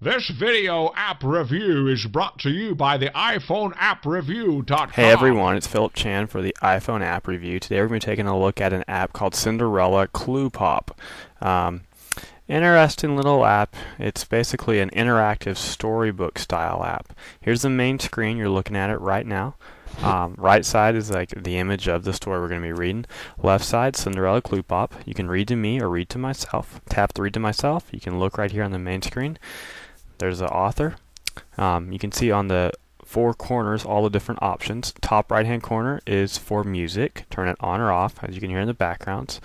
This video app review is brought to you by the iPhone app review.com. Hey everyone, it's Philip Chan for the iPhone app review. Today we're going to be taking a look at an app called Cinderella Clue Pop. Interesting little app. It's basically an interactive storybook style app. Here's the main screen. You're looking at it right now. Right side is like the image of the story we're going to be reading. Left side, Cinderella Clue Pop. You can read to me or read to myself. Tap to read to myself. You can look right here on the main screen. There's the author. You can see on the four corners all the different options. Top right hand corner is for music. Turn it on or off, as you can hear in the backgrounds.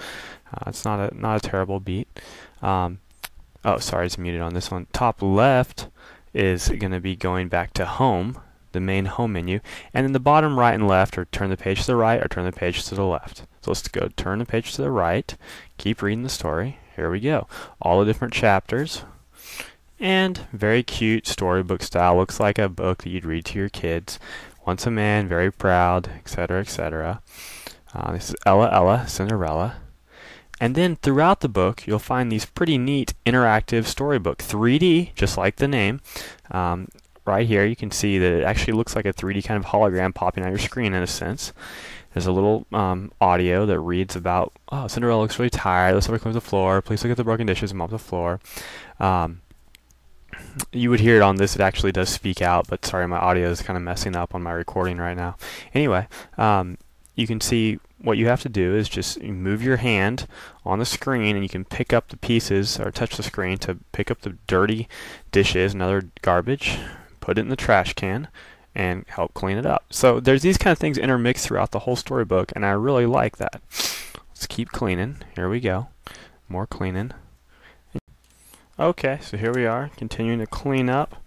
It's not a terrible beat. Oh, sorry, it's muted on this one. Top left is going to be going back to home, the main home menu, and then the bottom right and left are turn the page to the right or turn the page to the left. So let's go turn the page to the right. Keep reading the story. Here we go. All the different chapters. And very cute storybook style. Looks like a book that you'd read to your kids. Once a man, very proud, etc., etc. This is Ella, Cinderella. And then throughout the book, you'll find these pretty neat interactive storybook. 3D, just like the name. Right here, you can see that it actually looks like a 3D kind of hologram popping on your screen in a sense. There's a little audio that reads about, oh, Cinderella looks really tired. Let's have her clean the floor. Please look at the broken dishes and mop the floor. You would hear it on this. It actually does speak out, but sorry, my audio is kind of messing up on my recording right now. Anyway, you can see what you have to do is just move your hand on the screen and you can pick up the pieces or touch the screen to pick up the dirty dishes and other garbage, put it in the trash can, and help clean it up. So there's these kind of things intermixed throughout the whole storybook, and I really like that. Let's keep cleaning. Here we go. More cleaning. Okay, so here we are, continuing to clean up,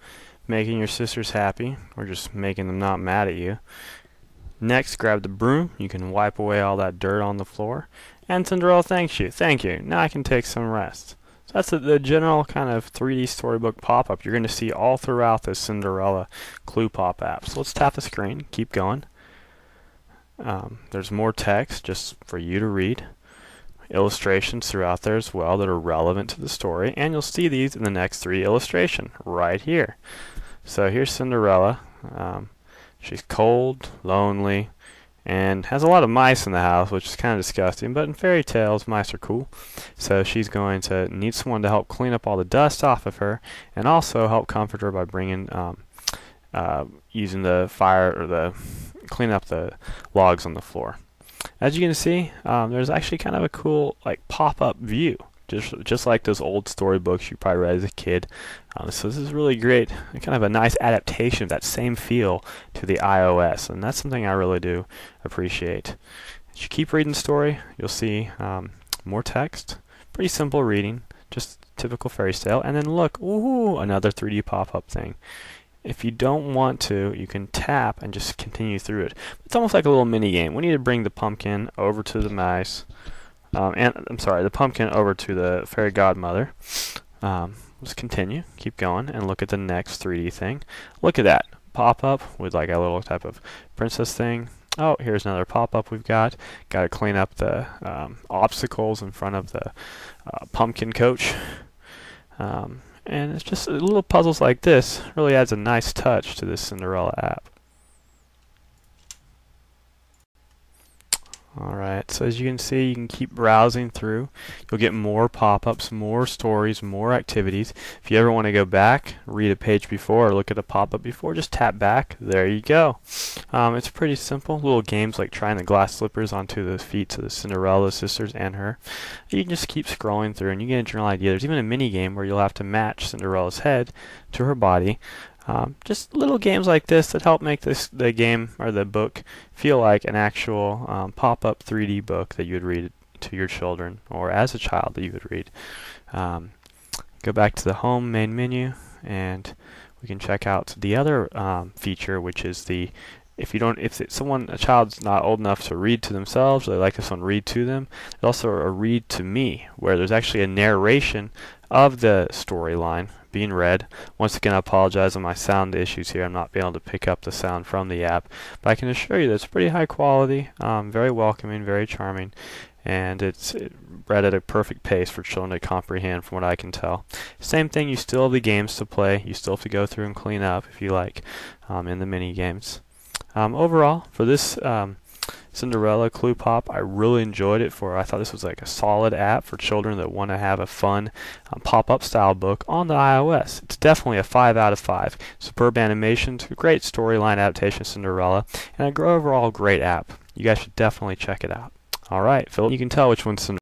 making your sisters happy, or just making them not mad at you. Next, grab the broom. You can wipe away all that dirt on the floor. And Cinderella thanks you. Thank you. Now I can take some rest. So that's the general kind of 3D storybook pop-up you're going to see all throughout this Cinderella Clue Pop app. So let's tap the screen. Keep going. There's more text just for you to read. Illustrations throughout there as well that are relevant to the story, and you'll see these in the next 3 illustrations right here. So here's Cinderella. She's cold, lonely, and has a lot of mice in the house, which is kind of disgusting, but in fairy tales mice are cool. So she's going to need someone to help clean up all the dust off of her and also help comfort her by bringing using the fire or clean up the logs on the floor. As you can see, there's actually kind of a cool like pop-up view, just like those old storybooks you probably read as a kid. So this is really great, kind of a nice adaptation of that same feel to the iOS, and that's something I really do appreciate. As you keep reading the story, you'll see more text, pretty simple reading, just typical fairy tale, and then look, ooh, another 3D pop-up thing. If you don't want to, you can tap and just continue through it. It's almost like a little mini game. We need to bring the pumpkin over to the mice, the pumpkin over to the fairy godmother. Let's continue, keep going, and look at the next 3D thing. Look at that pop-up with like a little type of princess thing. Oh, here's another pop-up we've got. Got to clean up the obstacles in front of the pumpkin coach. And it's just little puzzles like this really adds a nice touch to this Cinderella app. Alright, so as you can see, you can keep browsing through. You'll get more pop-ups, more stories, more activities. If you ever want to go back, read a page before or look at a pop-up before, just tap back. There you go. It's pretty simple. Little games like trying the glass slippers onto the feet of the Cinderella sisters and her. You can just keep scrolling through and you get a general idea. There's even a mini game where you'll have to match Cinderella's head to her body. Just little games like this that help make the game or the book feel like an actual pop-up 3D book that you would read to your children, or as a child that you would read. Go back to the home main menu, and we can check out the other feature, which is a child's not old enough to read to themselves, or they like this one read to them. There's also a read to me, where there's actually a narration of the storyline being read. Once again, I apologize on my sound issues here. I'm not being able to pick up the sound from the app, but I can assure you that it's pretty high quality, very welcoming, very charming, and it's read at a perfect pace for children to comprehend from what I can tell. Same thing, you still have the games to play. You still have to go through and clean up if you like in the mini games. Overall, for this Cinderella Clue Pop, I really enjoyed it. I thought this was like a solid app for children that want to have a fun pop-up style book on the iOS. It's definitely a 5 out of 5. Superb animations, great storyline adaptation of Cinderella, and an overall great app. You guys should definitely check it out. Alright, Philip, you can tell which one's Cinderella.